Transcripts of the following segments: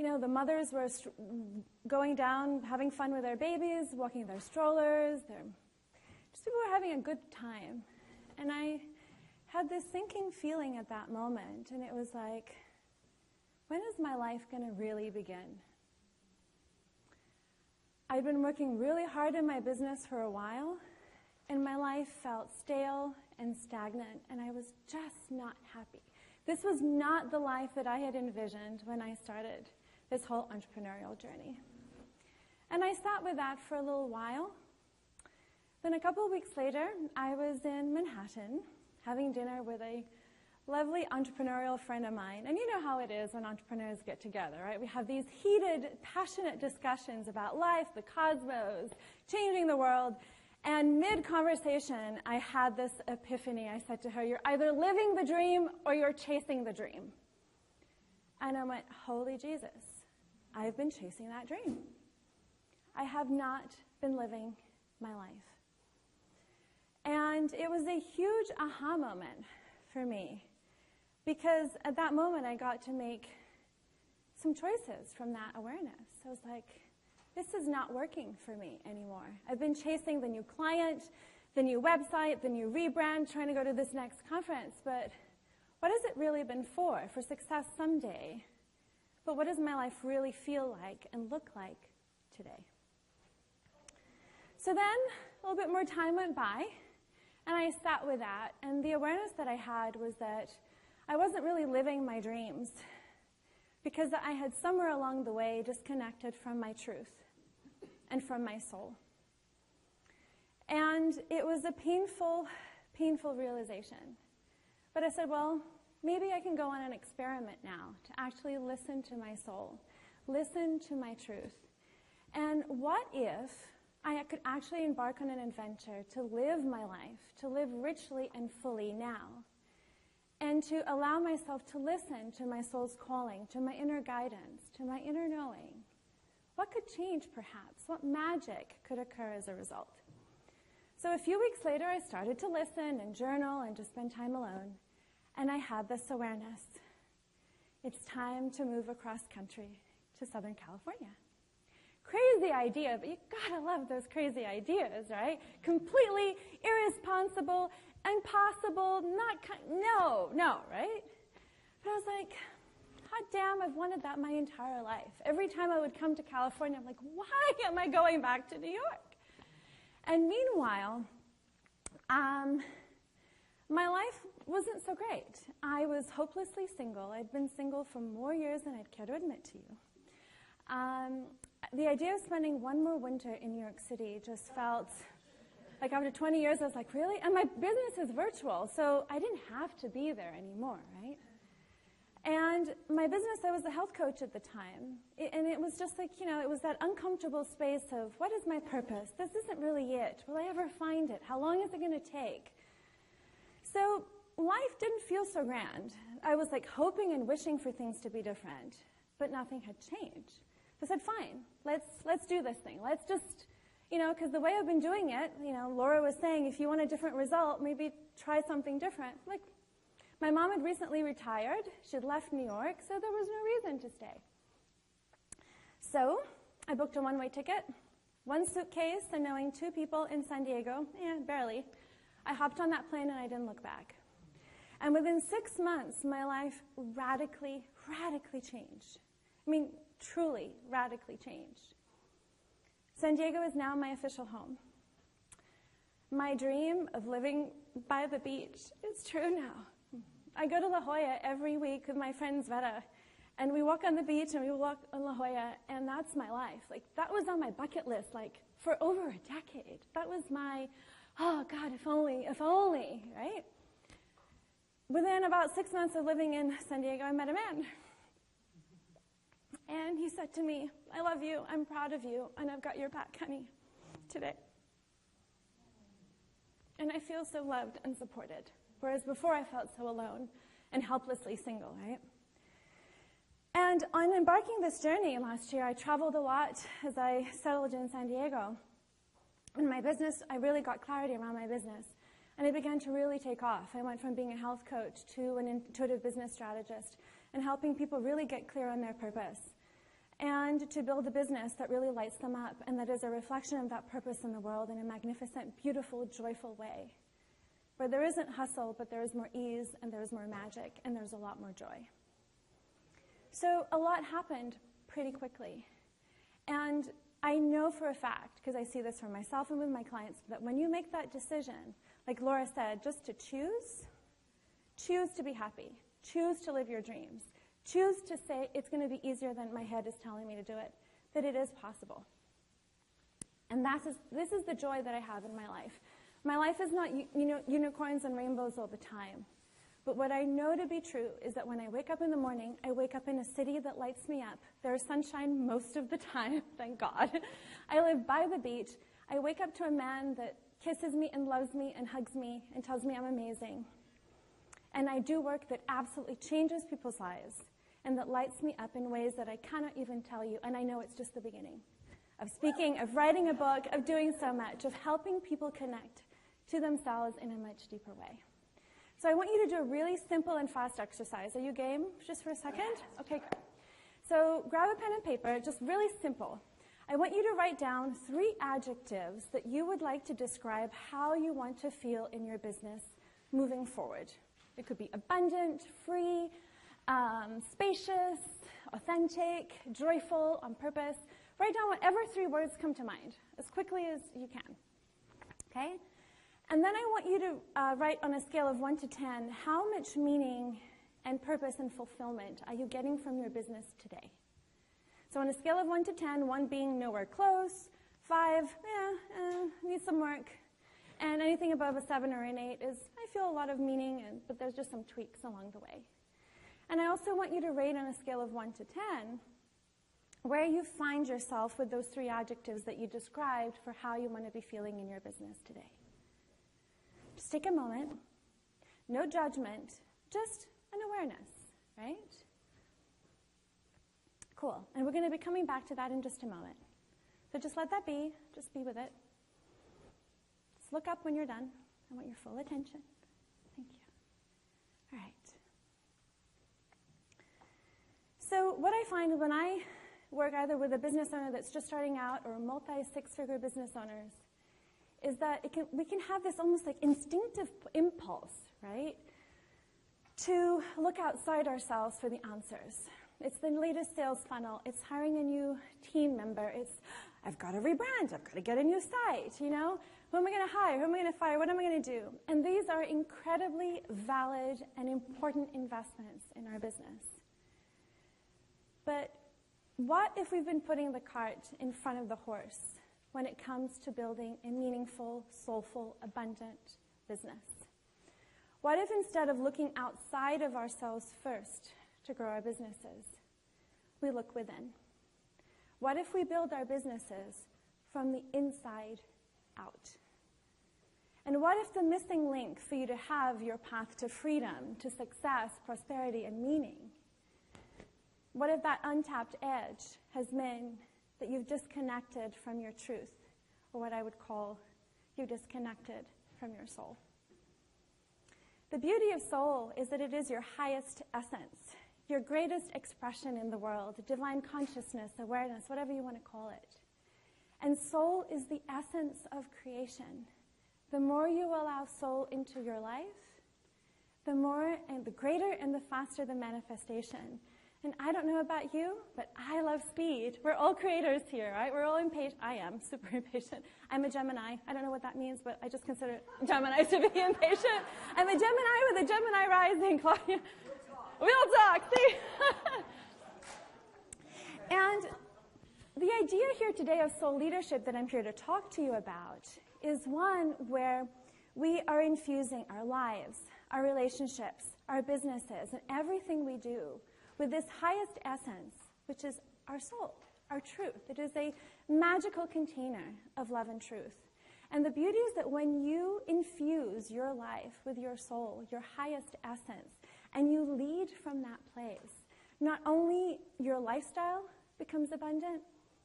the mothers were going down, having fun with their babies, walking their strollers. Just people were having a good time. And I had this sinking feeling at that moment, and it was like, when is my life going to really begin? I'd been working really hard in my business for a while, and my life felt stale and stagnant, and I was just not happy. This was not the life that I had envisioned when I started this whole entrepreneurial journey. And I sat with that for a little while. Then a couple of weeks later, I was in Manhattan having dinner with a lovely entrepreneurial friend of mine. And you know how it is when entrepreneurs get together, right? We have these heated, passionate discussions about life, the cosmos, changing the world. And mid-conversation, I had this epiphany. I said to her, you're either living the dream or you're chasing the dream. And I went, holy Jesus, I've been chasing that dream. I have not been living my life. And it was a huge aha moment for me, because at that moment I got to make some choices from that awareness. I was like, this is not working for me anymore. I've been chasing the new client, the new website, the new rebrand, trying to go to this next conference, but what has it really been for? For success someday. But what does my life really feel like and look like today? So then a little bit more time went by, and I sat with that, and the awareness that I had was that I wasn't really living my dreams, because I had somewhere along the way disconnected from my truth and from my soul. And it was a painful, painful realization. But I said, well, maybe I can go on an experiment now to actually listen to my soul, listen to my truth. And what if I could actually embark on an adventure to live my life, to live richly and fully now, and to allow myself to listen to my soul's calling, to my inner guidance, to my inner knowing? What could change, perhaps? What magic could occur as a result? So a few weeks later, I started to listen and journal and just spend time alone. And I had this awareness. It's time to move across country to Southern California. Crazy idea, but you gotta love those crazy ideas, right? Completely irresponsible, impossible, no, right? But I was like, hot damn, I've wanted that my entire life. Every time I would come to California, I'm like, why am I going back to New York? And meanwhile, my life wasn't so great. I was hopelessly single. I'd been single for more years than I'd care to admit to you. The idea of spending one more winter in New York City just felt like, after 20 years, I was like, really? And my business is virtual, so I didn't have to be there anymore, right? And my business, I was a health coach at the time. And it was just like, it was that uncomfortable space of, what is my purpose? This isn't really it. Will I ever find it? How long is it going to take? So life didn't feel so grand. I was like hoping and wishing for things to be different, but nothing had changed. I said, fine, let's do this thing. Let's just, because the way I've been doing it, Laura was saying, if you want a different result, maybe try something different. Like, my mom had recently retired. She'd left New York, so there was no reason to stay. So I booked a one-way ticket, one suitcase, and knowing 2 people in San Diego, barely, I hopped on that plane and I didn't look back. And within 6 months, my life radically, radically changed. I mean, truly radically changed. San Diego is now my official home. My dream of living by the beach is true now. I go to La Jolla every week with my friend Zveta, and we walk on the beach and we walk on La Jolla, and that's my life. Like, that was on my bucket list, for over a decade. That was my, oh God, if only, right? Within about 6 months of living in San Diego, I met a man. And he said to me, I love you, I'm proud of you, and I've got your back, honey, today. And I feel so loved and supported, whereas before I felt so alone and helplessly single, right? And on embarking this journey last year, I traveled a lot as I settled in San Diego. In my business, I really got clarity around my business, and it began to really take off. I went from being a health coach to an intuitive business strategist and helping people really get clear on their purpose. and to build a business that really lights them up and that is a reflection of that purpose in the world in a magnificent, beautiful, joyful way, where there isn't hustle, but there is more ease, and there is more magic, and there's a lot more joy. So a lot happened pretty quickly. And I know for a fact, because I see this for myself and with my clients, that when you make that decision, like Laura said, just to choose to be happy, choose to live your dreams, choose to say it's going to be easier than my head is telling me to do it, that it is possible. And this is the joy that I have in my life. My life is not unicorns and rainbows all the time. But what I know to be true is that when I wake up in the morning, I wake up in a city that lights me up. There's sunshine most of the time, thank God. I live by the beach. I wake up to a man that kisses me and loves me and hugs me and tells me I'm amazing. And I do work that absolutely changes people's lives and that lights me up in ways that I cannot even tell you. And I know it's just the beginning of speaking, of writing a book, of doing so much, of helping people connect to themselves in a much deeper way. So I want you to do a really simple and fast exercise. Are you game just for a second? Okay, great. So grab a pen and paper, just really simple. I want you to write down 3 adjectives that you would like to describe how you want to feel in your business moving forward. It could be abundant, free, spacious, authentic, joyful, on purpose. Write down whatever 3 words come to mind as quickly as you can. Okay? And then I want you to write on a scale of 1 to 10, how much meaning and purpose and fulfillment are you getting from your business today? So on a scale of 1 to 10, 1 being nowhere close, 5, needs some work, and anything above a 7 or an 8 is, I feel a lot of meaning, but there's just some tweaks along the way. And I also want you to rate on a scale of 1 to 10 where you find yourself with those 3 adjectives that you described for how you want to be feeling in your business today. Just take a moment, no judgment, just an awareness, right? Cool. And we're going to be coming back to that in just a moment. So just let that be. Just be with it. Just look up when you're done. I want your full attention. Thank you. All right. So what I find when I work either with a business owner that's just starting out or multi-6-figure business owners is that we can have this almost like instinctive impulse, right, to look outside ourselves for the answers. It's the latest sales funnel. It's hiring a new team member. It's, I've got to rebrand. I've got to get a new site, you know. Who am I going to hire? Who am I going to fire? What am I going to do? And these are incredibly valid and important investments in our business. But what if we've been putting the cart in front of the horse when it comes to building a meaningful, soulful, abundant business? What if instead of looking outside of ourselves first to grow our businesses, we look within? What if we build our businesses from the inside out? And what if the missing link for you to have your path to freedom, to success, prosperity, and meaning, what if that untapped edge has been that you've disconnected from your truth, or what I would call you've disconnected from your soul? The beauty of soul is that it is your highest essence, your greatest expression in the world, divine consciousness, awareness, whatever you want to call it. And soul is the essence of creation. The more you allow soul into your life, the more and the greater and the faster the manifestation. And I don't know about you, but I love speed. We're all creators here, right? We're all impatient. I am super impatient. I'm a Gemini. I don't know what that means, but I just consider Gemini to be impatient. I'm a Gemini with a Gemini rising, Claudia. We'll talk, see? And the idea here today of soul leadership that I'm here to talk to you about is one where we are infusing our lives, our relationships, our businesses, and everything we do with this highest essence, which is our soul, our truth. It is a magical container of love and truth. And the beauty is that when you infuse your life with your soul, your highest essence, and you lead from that place, not only your lifestyle becomes abundant,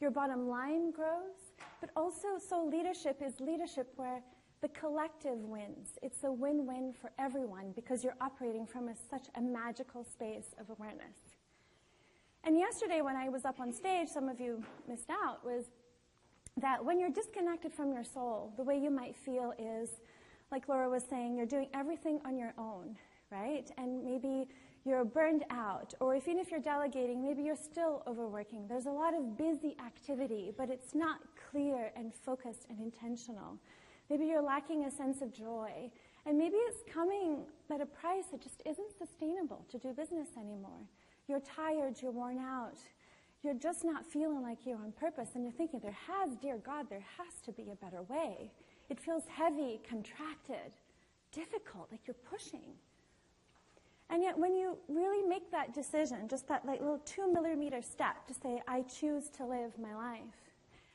your bottom line grows, but also soul leadership is leadership where the collective wins. It's a win-win for everyone because you're operating from such a magical space of awareness. And yesterday when I was up on stage, some of you missed out, was that when you're disconnected from your soul, the way you might feel is, like Laura was saying, you're doing everything on your own, right? And maybe you're burned out, or even if you're delegating, maybe you're still overworking. There's a lot of busy activity, but it's not clear and focused and intentional. Maybe you're lacking a sense of joy, and maybe it's coming at a price that just isn't sustainable to do business anymore. You're tired, you're worn out, you're just not feeling like you're on purpose, and you're thinking, dear God, there has to be a better way. It feels heavy, contracted, difficult, like you're pushing. And yet when you really make that decision, just that little 2-millimeter step to say, I choose to live my life,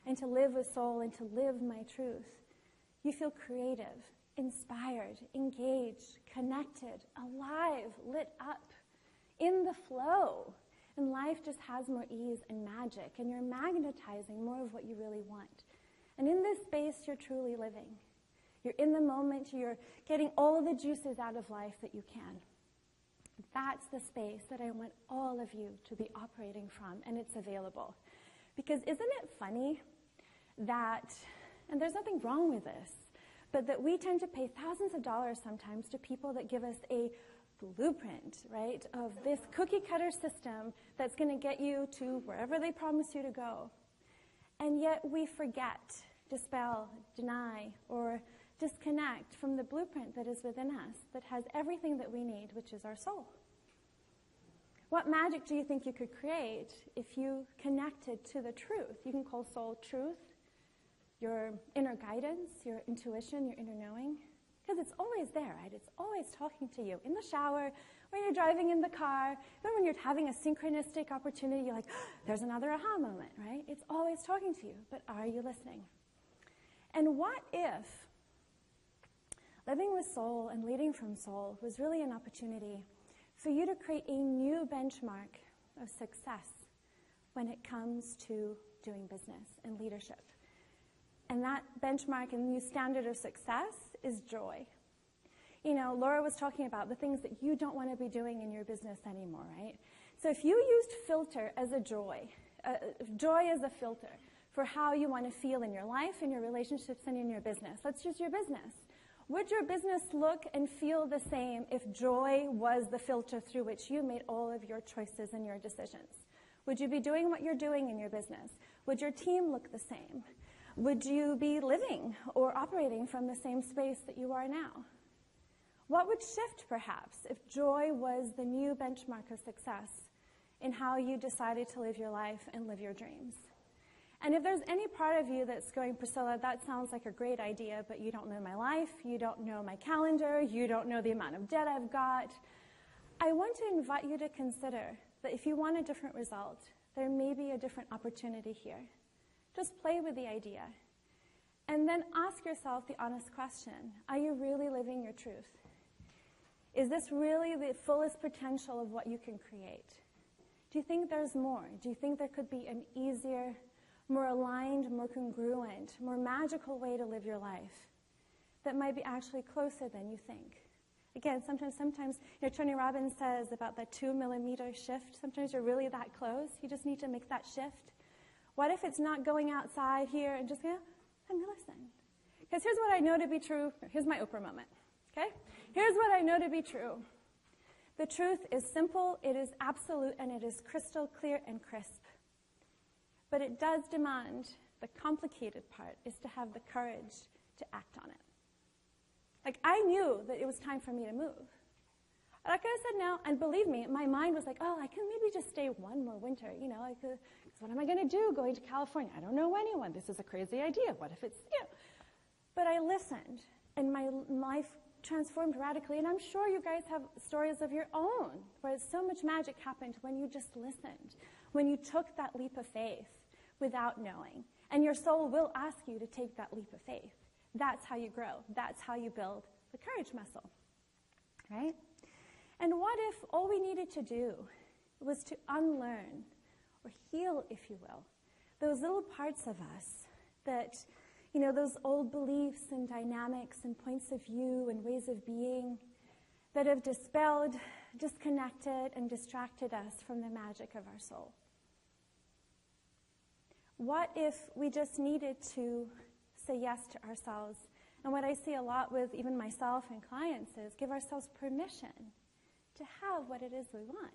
and to live with soul, and to live my truth, you feel creative, inspired, engaged, connected, alive, lit up, in the flow. And life just has more ease and magic, and you're magnetizing more of what you really want. And in this space, you're truly living. You're in the moment, you're getting all the juices out of life that you can. That's the space that I want all of you to be operating from, and it's available. Because isn't it funny that, and there's nothing wrong with this, but that we tend to pay thousands of dollars sometimes to people that give us a blueprint, right, of this cookie-cutter system that's going to get you to wherever they promise you to go. And yet we forget, dispel, deny, or disconnect from the blueprint that is within us that has everything that we need, which is our soul. What magic do you think you could create if you connected to the truth? You can call soul truth, your inner guidance, your intuition, your inner knowing. Because it's always there, right? It's always talking to you in the shower, when you're driving in the car, even when you're having a synchronistic opportunity, you're like, oh, there's another aha moment, right? It's always talking to you, but are you listening? And what if living with soul and leading from soul was really an opportunity for you to create a new benchmark of success when it comes to doing business and leadership? And that benchmark and new standard of success is joy. You know, Laura was talking about the things that you don't want to be doing in your business anymore, right? So if you used filter as a joy as a filter for how you want to feel in your life, in your relationships, and in your business. Let's use your business. Would your business look and feel the same if joy was the filter through which you made all of your choices and your decisions? Would you be doing what you're doing in your business? Would your team look the same? Would you be living or operating from the same space that you are now? What would shift, perhaps, if joy was the new benchmark of success in how you decided to live your life and live your dreams? And if there's any part of you that's going, Priscilla, that sounds like a great idea, but you don't know my life, you don't know my calendar, you don't know the amount of debt I've got, I want to invite you to consider that if you want a different result, there may be a different opportunity here. Just play with the idea. And then ask yourself the honest question, are you really living your truth? Is this really the fullest potential of what you can create? Do you think there's more? Do you think there could be an easier, more aligned, more congruent, more magical way to live your life that might be actually closer than you think? Again, sometimes, you know, Tony Robbins says about that 2-millimeter shift. Sometimes you're really that close. You just need to make that shift. What if it's not going outside here and just, let me listen? Because here's what I know to be true. Here's my Oprah moment, okay? Here's what I know to be true. The truth is simple, it is absolute, and it is crystal clear and crisp. But it does demand, the complicated part is to have the courage to act on it. Like, I knew that it was time for me to move. And I could have said no, and believe me, my mind was like, I can maybe just stay one more winter, because what am I going to do going to California? I don't know anyone. This is a crazy idea. What if it's, But I listened, and my life transformed radically, and I'm sure you guys have stories of your own where so much magic happened when you just listened, when you took that leap of faith without knowing. And your soul will ask you to take that leap of faith. That's how you grow. That's how you build the courage muscle, right? And what if all we needed to do was to unlearn, or heal, if you will, those little parts of us that, those old beliefs and dynamics and points of view and ways of being that have dispelled, disconnected and distracted us from the magic of our soul? What if we just needed to say yes to ourselves? And what I see a lot with even myself and clients is give ourselves permission to have what it is we want.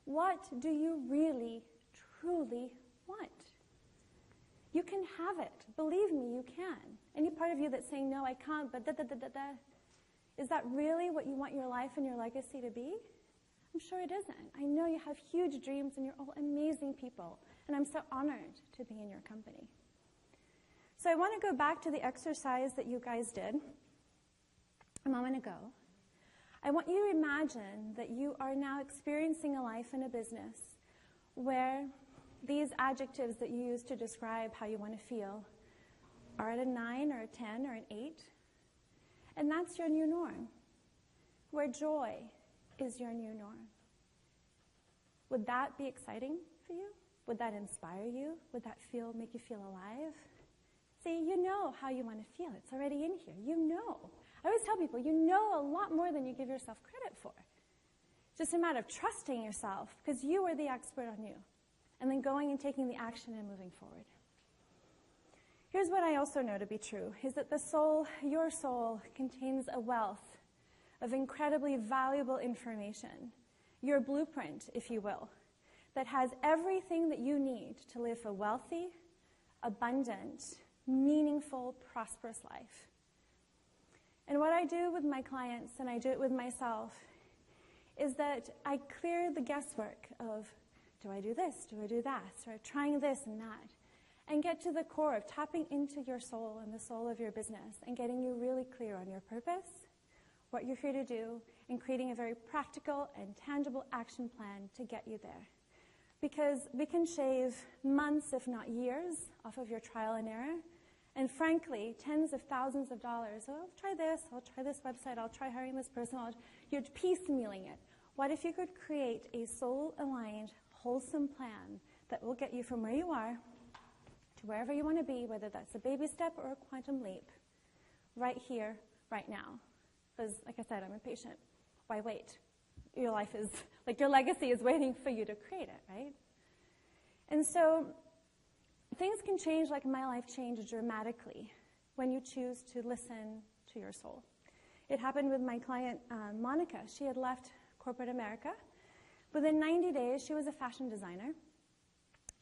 What do you really, truly want? You can have it. Believe me, you can. Any part of you that's saying, no, I can't, but da-da-da-da-da, is that really what you want your life and your legacy to be? I'm sure it isn't. I know you have huge dreams and you're all amazing people, and I'm so honored to be in your company. So I want to go back to the exercise that you guys did a moment ago. I want you to imagine that you are now experiencing a life in a business where these adjectives that you use to describe how you want to feel are at a 9 or a 10 or an 8. And that's your new norm, where joy is your new norm. Would that be exciting for you? Would that inspire you? Would that make you feel alive? See, you know how you want to feel. It's already in here. You know. I always tell people, you know a lot more than you give yourself credit for. It's just a matter of trusting yourself, because you are the expert on you. And then going and taking the action and moving forward. Here's what I also know to be true, is that the soul, your soul, contains a wealth of incredibly valuable information, your blueprint, if you will, that has everything that you need to live a wealthy, abundant, meaningful, prosperous life. And what I do with my clients, and I do it with myself, is that I clear the guesswork of, do I do this? Do I do that? Or trying this and that. And get to the core of tapping into your soul and the soul of your business and getting you really clear on your purpose, what you're here to do, and creating a very practical and tangible action plan to get you there. Because we can shave months, if not years, off of your trial and error. And frankly, tens of thousands of dollars. Oh, I'll try this website, I'll try hiring this person. You're piecemealing it. What if you could create a soul-aligned, wholesome plan that will get you from where you are to wherever you want to be, whether that's a baby step or a quantum leap, right here, right now. Because, like I said, I'm impatient. Why wait? Your life is, like your legacy is waiting for you to create it, right? And so things can change like my life changed dramatically when you choose to listen to your soul. It happened with my client, Monica. She had left corporate America. Within 90 days, she was a fashion designer.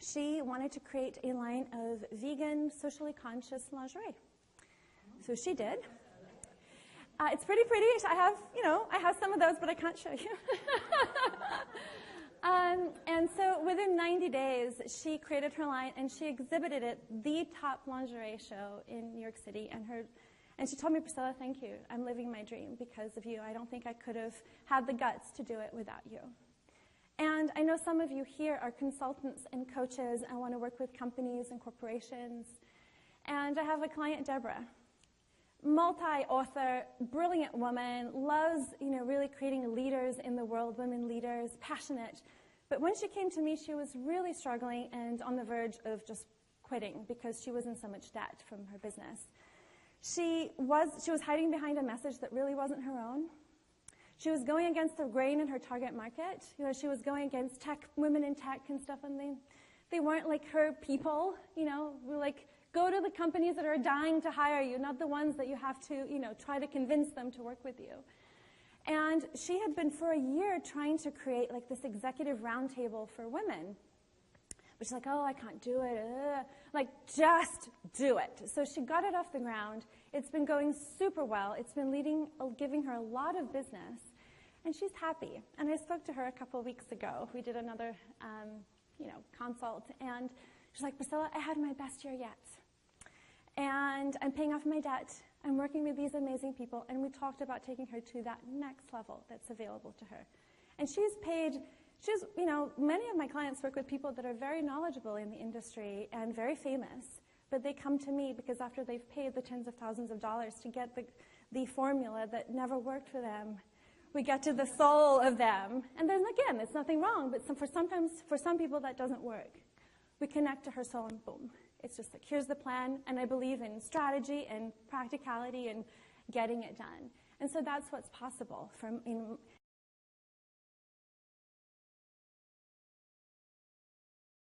She wanted to create a line of vegan, socially conscious lingerie. So she did. It's pretty. I have some of those, but I can't show you. And so within 90 days, she created her line, and she exhibited at the top lingerie show in New York City. And she told me, Priscilla, thank you. I'm living my dream because of you. I don't think I could have had the guts to do it without you. And I know some of you here are consultants and coaches and want to work with companies and corporations. And I have a client, Deborah, multi-author, brilliant woman, loves, really creating leaders in the world, women leaders, passionate. But when she came to me, she was really struggling and on the verge of just quitting because she was in so much debt from her business. She was hiding behind a message that really wasn't her own. She was going against the grain in her target market. She was going against women in tech and stuff, and they weren't like her people. We're like, go to the companies that are dying to hire you, not the ones that you have to, try to convince them to work with you. And she had been for a year trying to create like this executive roundtable for women. But she's like, oh, I can't do it. Like, just do it. So she got it off the ground. It's been going super well. It's been giving her a lot of business. And she's happy. And I spoke to her a couple of weeks ago. We did another, consult. And she's like, Priscilla, I had my best year yet. And I'm paying off my debt. I'm working with these amazing people. And we talked about taking her to that next level that's available to her. And many of my clients work with people that are very knowledgeable in the industry and very famous, but they come to me because after they've paid the tens of thousands of dollars to get the formula that never worked for them, we get to the soul of them. And then again, there's nothing wrong, but for some people that doesn't work. We connect to her soul and boom. It's just like, here's the plan, and I believe in strategy and practicality and getting it done. And so that's what's possible.